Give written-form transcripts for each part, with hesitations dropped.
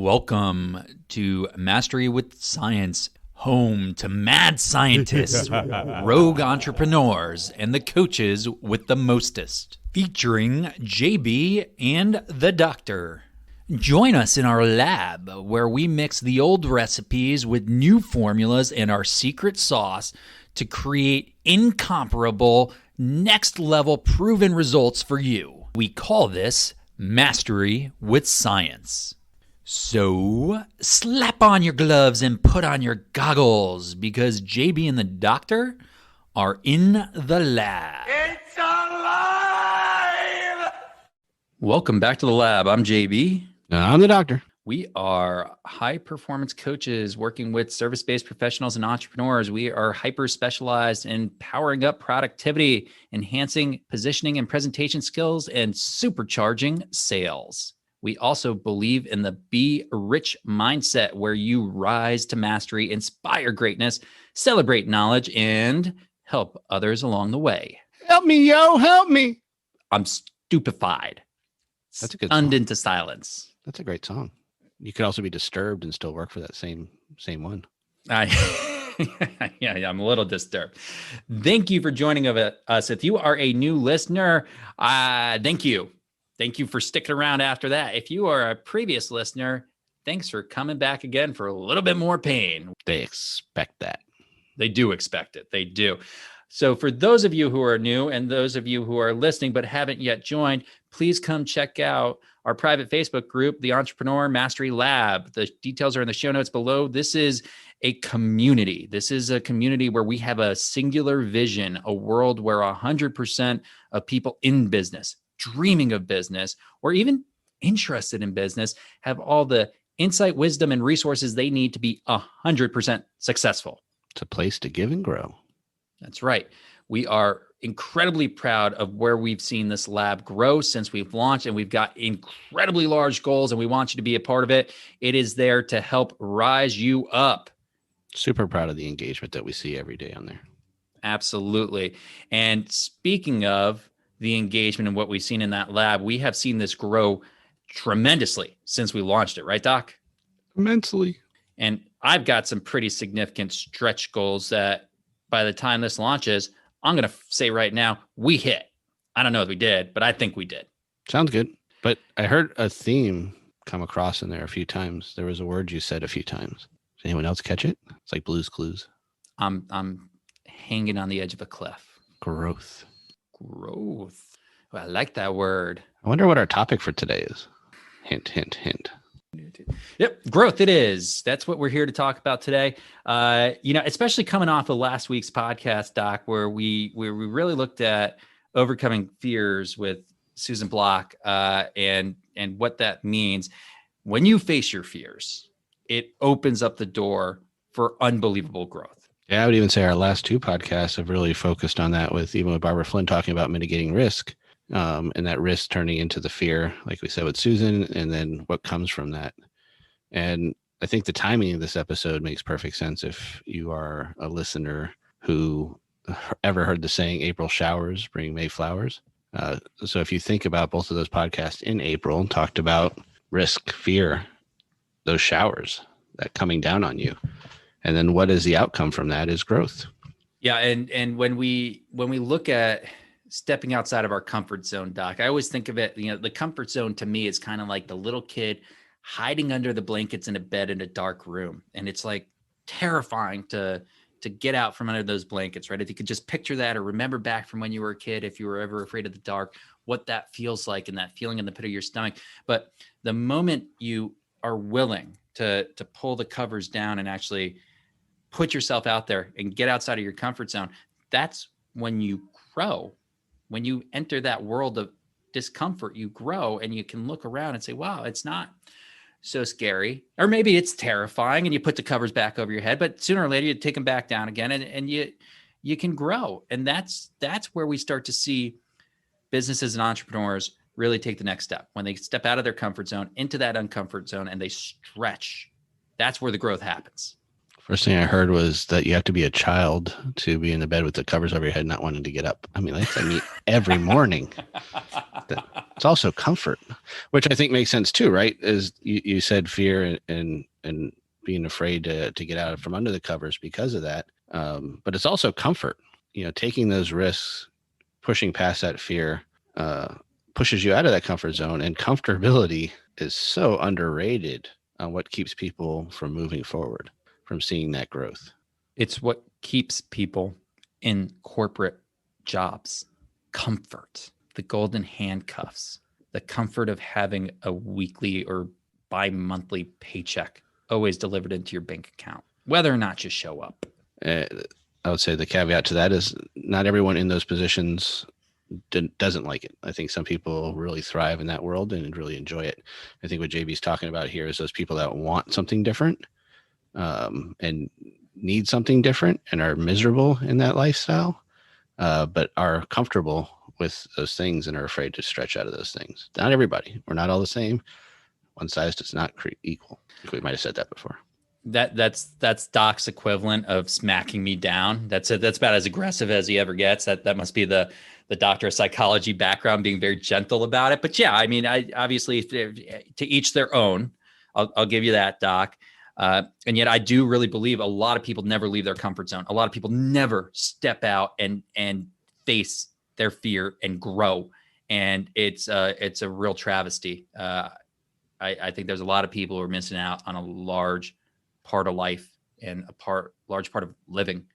Welcome to Mastery with Science, home to mad scientists, rogue entrepreneurs, and the coaches with the mostest, featuring JB and the Doctor. Join us in our lab where we mix the old recipes with new formulas and our secret sauce to create incomparable, next-level proven results for you. We call this Mastery with Science. So, slap on your gloves and put on your goggles because JB and the Doctor are in the lab. It's alive! Welcome back to the lab. I'm JB. I'm the Doctor. We are high-performance coaches working with service-based professionals and entrepreneurs. We are hyper-specialized in powering up productivity, enhancing positioning and presentation skills, and supercharging sales. We also believe in the Be Rich mindset, where you rise to mastery, inspire greatness, celebrate knowledge, and help others along the way. Help me, yo, help me. I'm stupefied. That's a good Stunned song. into silence. That's a great song. You could also be disturbed and still work for that same one. Yeah, I'm a little disturbed. Thank you for joining us. If you are a new listener, thank you. Thank you for sticking around after that. If you are a previous listener, thanks for coming back again for a little bit more pain. They expect that. They do expect it. They do. So for those of you who are new and those of you who are listening but haven't yet joined, please come check out our private Facebook group, the Entrepreneur Mastery Lab. The details are in the show notes below. This is a community. This is a community where we have a singular vision, a world where 100% of people in business, dreaming of business, or even interested in business, have all the insight, wisdom, and resources they need to be 100% successful. It's a place to give and grow. That's right. We are incredibly proud of where we've seen this lab grow since we've launched, and we've got incredibly large goals, and we want you to be a part of it. It is there to help rise you up. Super proud of the engagement that we see every day on there. Absolutely. And speaking of the engagement and what we've seen in that lab, we have seen this grow tremendously since we launched it, right, Doc? Immensely. And I've got some pretty significant stretch goals that by the time this launches, I'm going to say right now, we hit. I don't know if we did, but I think we did. Sounds good. But I heard a theme come across in there a few times. There was a word you said a few times. Does anyone else catch it? It's like Blue's Clues. I'm hanging on the edge of a cliff. Growth. Growth. Well, I like that word. I wonder what our topic for today is. Hint, hint, hint. Yep, growth it is. That's what we're here to talk about today. Especially coming off of last week's podcast, Doc, where we really looked at overcoming fears with Susan Block and what that means. When you face your fears, it opens up the door for unbelievable growth. Yeah, I would even say our last two podcasts have really focused on that, with Barbara Flynn talking about mitigating risk, and that risk turning into the fear, like we said with Susan, and then what comes from that. And I think the timing of this episode makes perfect sense if you are a listener who ever heard the saying, April showers bring May flowers. So if you think about both of those podcasts in April, talked about risk, fear, those showers that coming down on you. And then what is the outcome from that is growth. Yeah. And when we look at stepping outside of our comfort zone, Doc, I always think of it, the comfort zone to me is kind of like the little kid hiding under the blankets in a bed in a dark room. And it's like terrifying to get out from under those blankets, right? If you could just picture that or remember back from when you were a kid, if you were ever afraid of the dark, what that feels like and that feeling in the pit of your stomach. But the moment you are willing to pull the covers down and actually put yourself out there and get outside of your comfort zone, that's when you grow. When you enter that world of discomfort, you grow and you can look around and say, wow, it's not so scary. Or maybe it's terrifying and you put the covers back over your head, but sooner or later you take them back down again and you can grow. And that's where we start to see businesses and entrepreneurs really take the next step. When they step out of their comfort zone into that uncomfort zone and they stretch, that's where the growth happens. First thing I heard was that you have to be a child to be in the bed with the covers over your head, not wanting to get up. I mean, that's like me every morning. It's also comfort, which I think makes sense too, right? As you said, fear and being afraid to get out from under the covers because of that. But it's also comfort, taking those risks, pushing past that fear, pushes you out of that comfort zone, and comfortability is so underrated on what keeps people from moving forward, from seeing that growth. It's what keeps people in corporate jobs. Comfort, the golden handcuffs, the comfort of having a weekly or bi-monthly paycheck always delivered into your bank account, whether or not you show up. I would say the caveat to that is not everyone in those positions doesn't like it. I think some people really thrive in that world and really enjoy it. I think what JB's talking about here is those people that want something different and need something different and are miserable in that lifestyle, but are comfortable with those things and are afraid to stretch out of those things. Not everybody. We're not all the same. One size does not equal. We might have said that before. That's Doc's equivalent of smacking me down. That's it. That's about as aggressive as he ever gets. That must be the doctor of psychology background, being very gentle about it. But yeah, I mean, I obviously, to each their own. I'll give you that, Doc. And yet I do really believe a lot of people never leave their comfort zone. A lot of people never step out and face their fear and grow. And it's a real travesty. I think there's a lot of people who are missing out on a large part of life and large part of living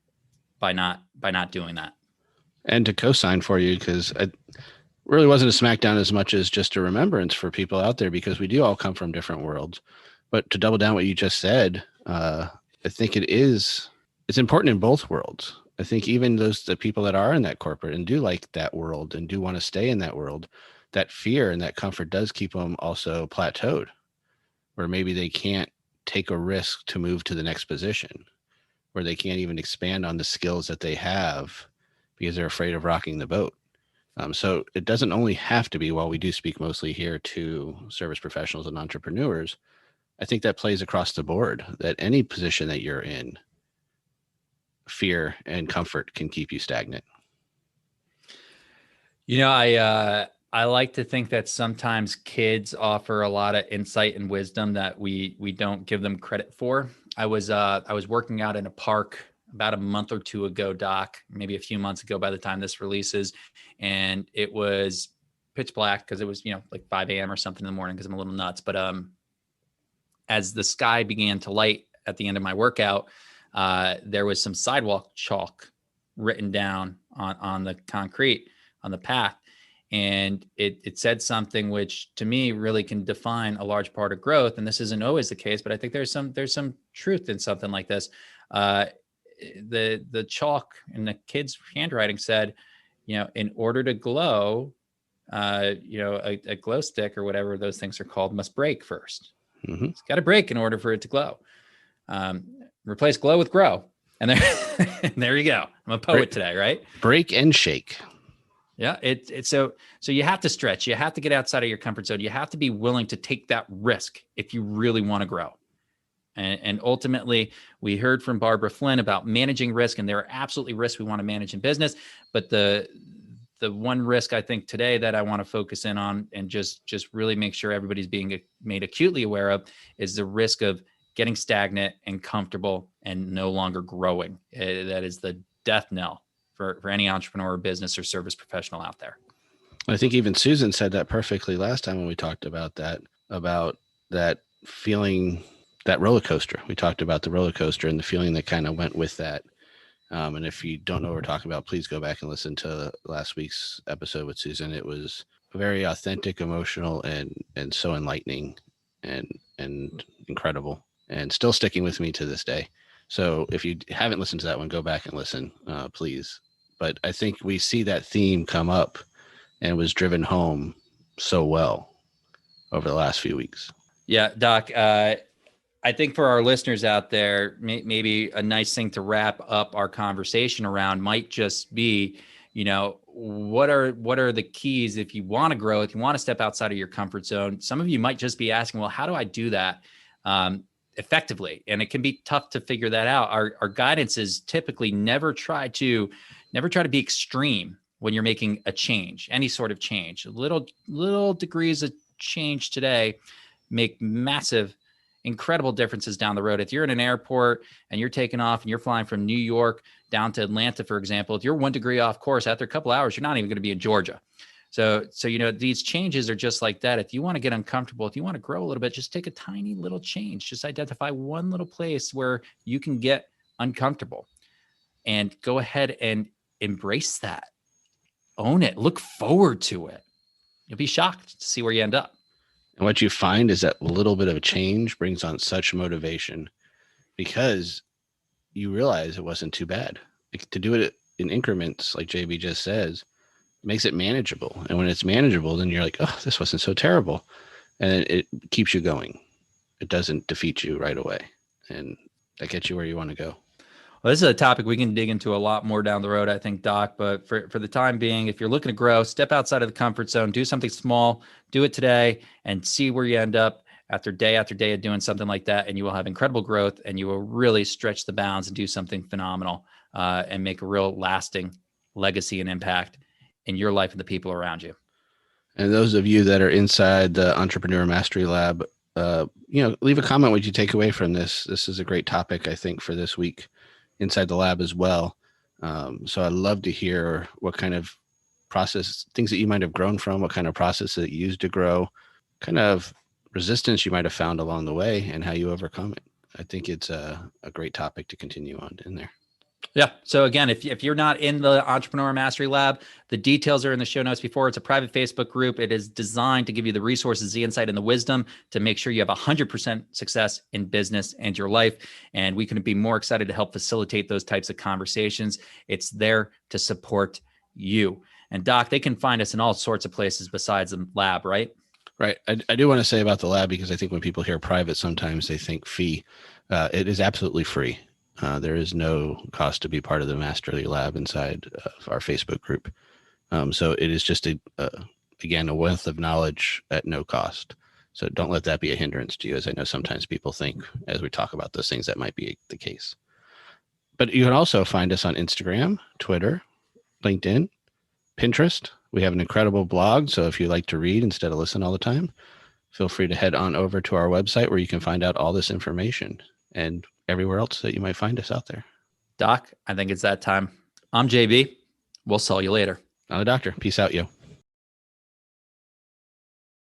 by not doing that. And to co-sign for you, because it really wasn't a smackdown as much as just a remembrance for people out there, because we do all come from different worlds. But to double down what you just said, I think it's important in both worlds. I think even the people that are in that corporate and do like that world and do want to stay in that world, that fear and that comfort does keep them also plateaued, where maybe they can't take a risk to move to the next position, where they can't even expand on the skills that they have because they're afraid of rocking the boat. So it doesn't only have to be, while we do speak mostly here to service professionals and entrepreneurs, I think that plays across the board, that any position that you're in, fear and comfort can keep you stagnant. I like to think that sometimes kids offer a lot of insight and wisdom that we don't give them credit for. I was working out in a park about a month or two ago, Doc, maybe a few months ago by the time this releases, and it was pitch black because it was like 5 a.m. or something in the morning because I'm a little nuts. But as the sky began to light at the end of my workout, there was some sidewalk chalk written down on the concrete on the path. And it said something which to me really can define a large part of growth. And this isn't always the case, but I think there's some truth in something like this. The chalk in the kid's handwriting said, in order to glow, a glow stick or whatever those things are called must break first. Mm-hmm. It's got to break in order for it to glow. Replace glow with grow. And there you go. I'm a poet today, right? Break and shake. Yeah, it's so you have to stretch. You have to get outside of your comfort zone. You have to be willing to take that risk if you really want to grow. And ultimately, we heard from Barbara Flynn about managing risk, and there are absolutely risks we want to manage in business. But the one risk I think today that I want to focus in on and just really make sure everybody's being made acutely aware of is the risk of getting stagnant and comfortable and no longer growing. That is the death knell for any entrepreneur or business or service professional out there. I think even Susan said that perfectly last time when we talked about that feeling, that roller coaster. We talked about the roller coaster and the feeling that kind of went with that. And if you don't know what we're talking about, please go back and listen to last week's episode with Susan. It was very authentic, emotional, and so enlightening and incredible, and still sticking with me to this day. So if you haven't listened to that one, go back and listen, please. But I think we see that theme come up and was driven home so well over the last few weeks. Yeah, Doc, I think for our listeners out there, maybe a nice thing to wrap up our conversation around might just be, what are the keys if you want to grow, if you want to step outside of your comfort zone? Some of you might just be asking, well, how do I do that? effectively. And it can be tough to figure that out. Our guidance is typically never try to be extreme when you're making a change, any sort of change. Little degrees of change today make massive, incredible differences down the road. If you're in an airport and you're taking off and you're flying from New York down to Atlanta, for example, if you're 1 degree off course, after a couple hours, you're not even going to be in Georgia. So, these changes are just like that. If you want to get uncomfortable, if you want to grow a little bit, just take a tiny little change. Just identify one little place where you can get uncomfortable and go ahead and embrace that. Own it. Look forward to it. You'll be shocked to see where you end up. And what you find is that little bit of a change brings on such motivation because you realize it wasn't too bad. Like, to do it in increments, like JB just says, makes it manageable. And when it's manageable, then you're like, oh, this wasn't so terrible. And it keeps you going. It doesn't defeat you right away. And that gets you where you want to go. Well, this is a topic we can dig into a lot more down the road, I think, Doc. But for the time being, if you're looking to grow, step outside of the comfort zone, do something small, do it today, and see where you end up after day of doing something like that. And you will have incredible growth, and you will really stretch the bounds and do something phenomenal and make a real lasting legacy and impact in your life and the people around you. And those of you that are inside the Entrepreneur Mastery Lab, leave a comment what you take away from this. This is a great topic, I think, for this week inside the lab as well. So I'd love to hear what kind of process, things that you might have grown from, what kind of process that you used to grow, kind of resistance you might have found along the way, and how you overcome it. I think it's a great topic to continue on in there. Yeah. So again, if you're not in the Entrepreneur Mastery Lab, the details are in the show notes before. It's a private Facebook group. It is designed to give you the resources, the insight, and the wisdom to make sure you have 100% success in business and your life. And we couldn't be more excited to help facilitate those types of conversations. It's there to support you. And Doc, they can find us in all sorts of places besides the lab, right? Right. I do want to say about the lab, because I think when people hear private, sometimes they think fee. It is absolutely free. There is no cost to be part of the Masterly Lab inside of our Facebook group. So it is just again, a wealth of knowledge at no cost. So don't let that be a hindrance to you, as I know sometimes people think as we talk about those things, that might be the case. But you can also find us on Instagram, Twitter, LinkedIn, Pinterest. We have an incredible blog. So if you like to read instead of listen all the time, feel free to head on over to our website where you can find out all this information and everywhere else that you might find us out there. Doc, I think it's that time. I'm JB. We'll sell you later. I'm the doctor. Peace out, yo.